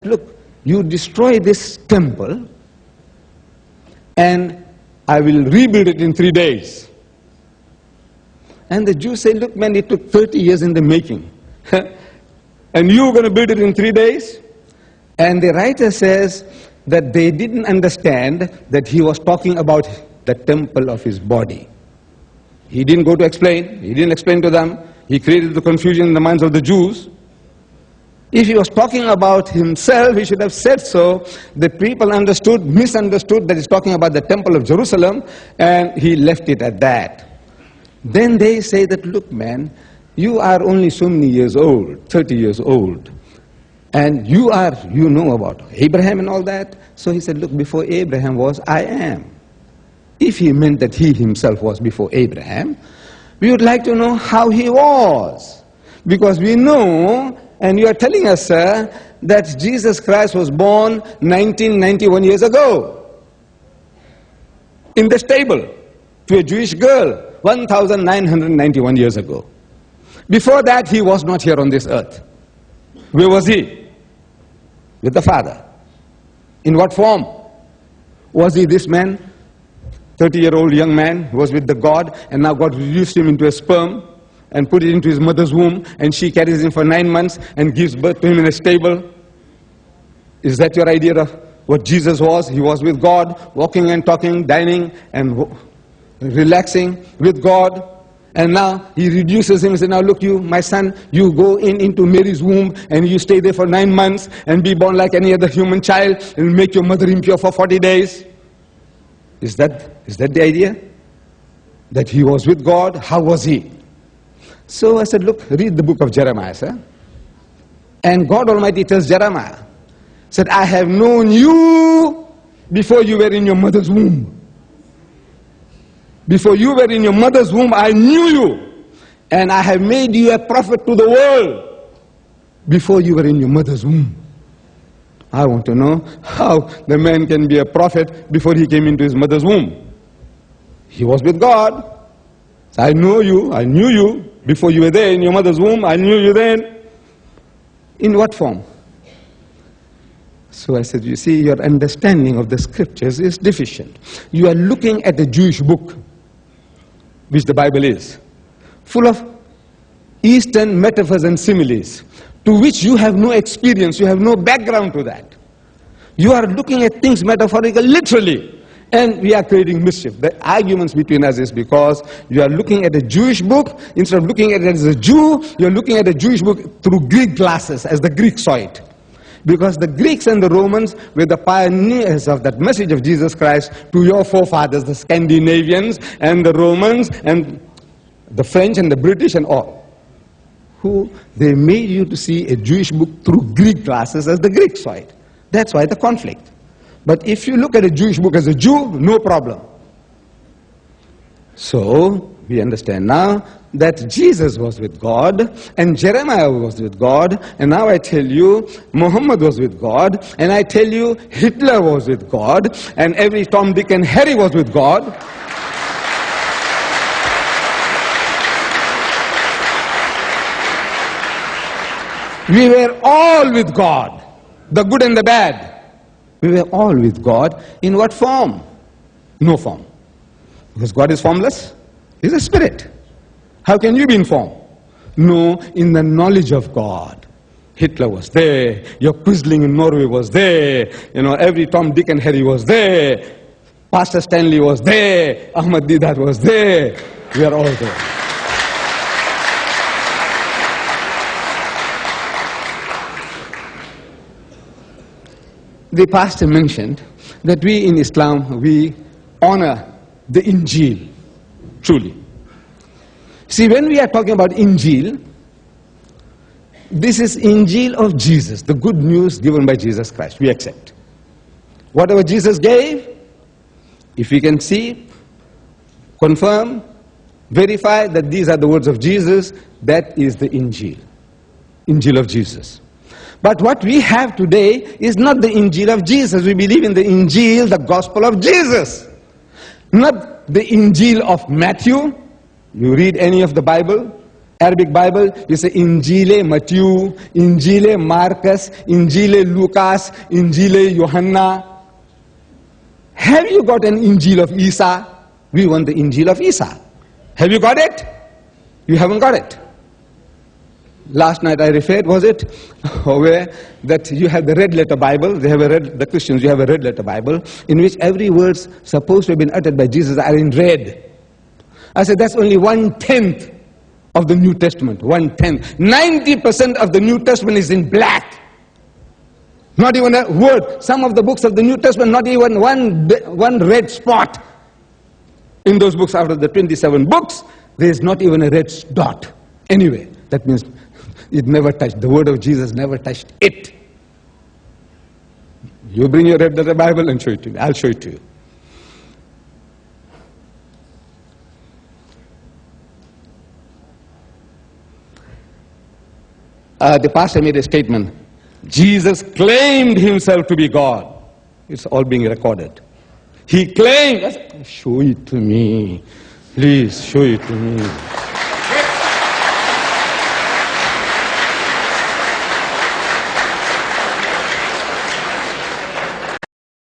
look, you destroy this temple and I will rebuild it in 3 days. And the Jews say, look man, it took 30 years in the making. And you're going to build it in 3 days? And the writer says that they didn't understand that he was talking about the temple of his body. He didn't go to explain. He didn't explain to them. He created the confusion in the minds of the Jews. If he was talking about himself, he should have said so. The people misunderstood that he's talking about the temple of Jerusalem, and he left it at that. Then they say that, look man, you are only so many years old, 30 years old, and you know about Abraham and all that. So he said, look, before Abraham was, I am. If he meant that he himself was before Abraham, we would like to know how he was. Because we know, and you are telling us, sir, that Jesus Christ was born 1991 years ago in the stable to a Jewish girl 1991 years ago. Before that, he was not here on this earth. Where was he? With the Father. In what form? Was he this man, 30-year-old young man who was with the God, and now God reduced him into a sperm and put it into his mother's womb, and she carries him for 9 months and gives birth to him in a stable? Is that your idea of what Jesus was? He was with God, walking and talking, dining and relaxing with God. And now he reduces him and says, now look you, my son, you go into Mary's womb and you stay there for 9 months and be born like any other human child and make your mother impure for 40 days. Is that the idea? That he was with God? How was he? So I said, look, read the book of Jeremiah, sir. And God Almighty tells Jeremiah, said, I have known you before you were in your mother's womb. Before you were in your mother's womb, I knew you. And I have made you a prophet to the world before you were in your mother's womb. I want to know how the man can be a prophet before he came into his mother's womb. He was with God. So I know you, I knew you before you were there in your mother's womb. I knew you then. In what form? So I said, you see, your understanding of the scriptures is deficient. You are looking at a Jewish book, which the Bible is, full of Eastern metaphors and similes, to which you have no experience, you have no background to that. You are looking at things metaphorical, literally, and we are creating mischief. The arguments between us is because you are looking at a Jewish book, instead of looking at it as a Jew, you are looking at a Jewish book through Greek glasses, as the Greeks saw it. Because the Greeks and the Romans were the pioneers of that message of Jesus Christ to your forefathers, the Scandinavians and the Romans and the French and the British and all. Who they made you to see a Jewish book through Greek glasses as the Greeks saw it. That's why the conflict. But if you look at a Jewish book as a Jew, no problem. So we understand now that Jesus was with God and Jeremiah was with God, and now I tell you Muhammad was with God, and I tell you Hitler was with God, and every Tom, Dick and Harry was with God. We were all with God, the good and the bad. We were all with God. In what form? No form. Because God is formless. He's a spirit. How can you be in form? No, in the knowledge of God. Hitler was there. Your Quisling in Norway was there. You know, every Tom, Dick and Harry was there. Pastor Stanley was there. Ahmad Deedat was there. We are all there. The pastor mentioned that we in Islam, we honor the Injil, truly. See, when we are talking about Injil, this is Injil of Jesus, the good news given by Jesus Christ. We accept. Whatever Jesus gave, if we can see, confirm, verify that these are the words of Jesus, that is the Injil. Injil of Jesus. But what we have today is not the Injil of Jesus. We believe in the Injil, the gospel of Jesus. Not the Injil of Matthew. You read any of the Bible, Arabic Bible, you say Injile Matthew, Injile Marcus, Injile Lucas, Injile Johanna. Have you got an Injil of Isa? We want the Injil of Isa. Have you got it? You haven't got it. Last night I referred, was it? Where that you have the red letter Bible, the Christians, you have a red letter Bible, in which every word supposed to have been uttered by Jesus are in red. I said, that's only 1/10 of the New Testament, 1/10. 90% of the New Testament is in black. Not even a word. Some of the books of the New Testament, not even one red spot. In those books, out of the 27 books, there is not even a red dot. Anyway, that means it never touched. The word of Jesus never touched it. You bring your red letter Bible and show it to me. I'll show it to you. The pastor made a statement. Jesus claimed himself to be God. It's all being recorded. He claimed. Show it to me. Please, show it to me.